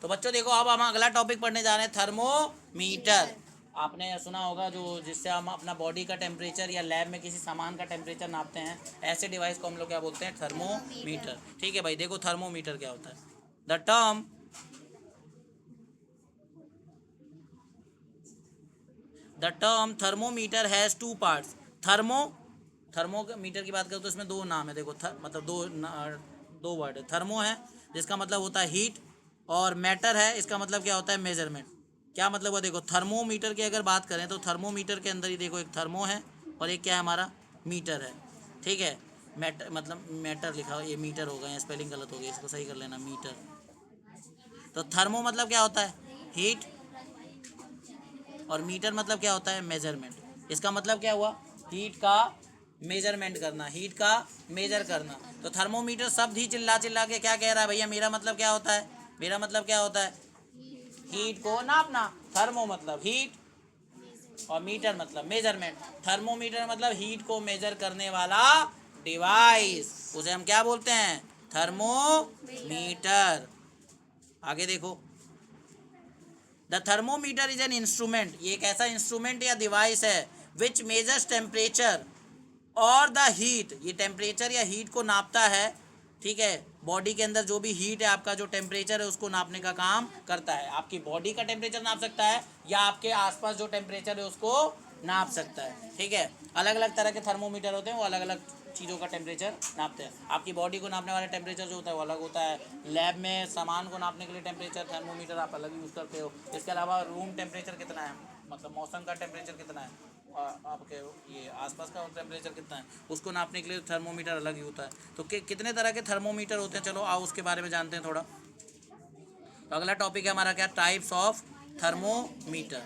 तो बच्चों देखो, अब हम अगला टॉपिक पढ़ने जा रहे हैं, थर्मोमीटर। आपने सुना होगा जो जिससे हम अपना बॉडी का टेम्परेचर या लैब में किसी सामान का टेम्परेचर नापते हैं, ऐसे डिवाइस को हम लोग क्या बोलते हैं, थर्मोमीटर। ठीक है भाई, देखो थर्मोमीटर क्या होता है। The term thermometer has two parts. Thermometer की बात करें तो इसमें दो नाम है, देखो मतलब दो वर्ड है। थर्मो है जिसका मतलब होता है हीट, और मैटर है इसका मतलब क्या होता है, मेजरमेंट। क्या मतलब हुआ, देखो थर्मोमीटर की अगर बात करें तो थर्मोमीटर के अंदर ही देखो एक थर्मो है और एक क्या है हमारा मीटर है। ठीक है, मैटर मतलब मैटर लिखा हो, ये मीटर होगा, या स्पेलिंग गलत हो गई, इसको सही कर लेना, मीटर। तो थर्मो मतलब क्या होता है, हीट, और मीटर मतलब क्या होता है, मेजरमेंट। इसका मतलब क्या हुआ, हीट का मेजरमेंट करना, हीट का मेजर करना। तो थर्मोमीटर शब्द ही चिल्ला चिल्ला के क्या कह रहा है भैया, मेरा मतलब क्या होता है, मेरा मतलब क्या होता है, हीट को नापना। थर्मो मतलब हीट और मीटर मतलब मेजरमेंट। थर्मोमीटर मतलब हीट को मेजर करने वाला डिवाइस, उसे हम क्या बोलते हैं, थर्मोमीटर। आगे देखो, the thermometer is an instrument, ये एक ऐसा इंस्ट्रूमेंट या डिवाइस है विच मेजर्स टेम्परेचर और द हीट, ये टेम्परेचर या हीट को नापता है। ठीक है, बॉडी के अंदर जो भी हीट है, आपका जो टेम्परेचर है उसको नापने का काम करता है। आपकी बॉडी का टेम्परेचर नाप सकता है या आपके आसपास जो टेम्परेचर है उसको नाप सकता है। ठीक है, अलग अलग तरह के थर्मोमीटर होते हैं, वो अलग अलग चीज़ों का टेम्परेचर नापते हैं। आपकी बॉडी को नापने वाला टेम्परेचर जो होता है वो अलग होता है। लैब में सामान को नापने के लिए टेम्परेचर थर्मोमीटर आप अलग यूज़ करते हो। इसके अलावा रूम टेम्परेचर कितना है, मतलब मौसम का टेम्परेचर कितना है, आपके ये आसपास का टेम्परेचर कितना है, उसको नापने के लिए थर्मोमीटर अलग ही होता है। तो कितने तरह के थर्मोमीटर होते हैं, चलो आओ उसके बारे में जानते हैं थोड़ा। तो अगला टॉपिक है हमारा क्या, टाइप्स ऑफ थर्मोमीटर।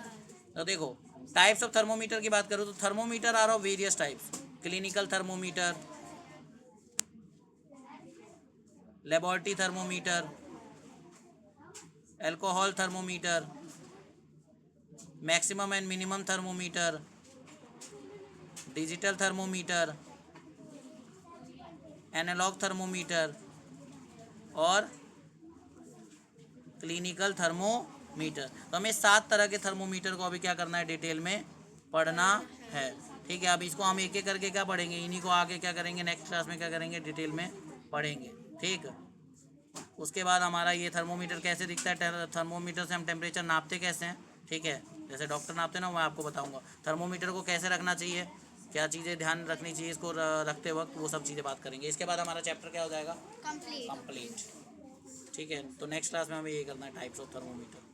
तो देखो, टाइप्स ऑफ थर्मोमीटर की बात करूँ तो thermometer are of various types. Clinical thermometer, laboratory thermometer, alcohol thermometer, maximum and minimum thermometer, digital thermometer, analog thermometer और क्लिनिकल थर्मोमीटर। तो हमें 7 तरह के थर्मोमीटर को अभी क्या करना है, डिटेल में पढ़ना है। ठीक है, अब इसको हम एक एक करके क्या पढ़ेंगे, इन्हीं को आगे क्या करेंगे, नेक्स्ट क्लास में क्या करेंगे, डिटेल में पढ़ेंगे। ठीक, उसके बाद हमारा ये थर्मोमीटर कैसे दिखता है, थर्मोमीटर से हम टेम्परेचर नापते कैसे हैं। ठीक है, जैसे डॉक्टर नापते ना, मैं आपको बताऊंगा। थर्मोमीटर को कैसे रखना चाहिए, क्या चीज़ें ध्यान रखनी चाहिए इसको रखते वक्त, वो सब चीज़ें बात करेंगे। इसके बाद हमारा चैप्टर क्या हो जाएगा, कंप्लीट। ठीक है, तो नेक्स्ट क्लास में हमें ये करना है, टाइप्स ऑफ थर्मोमीटर।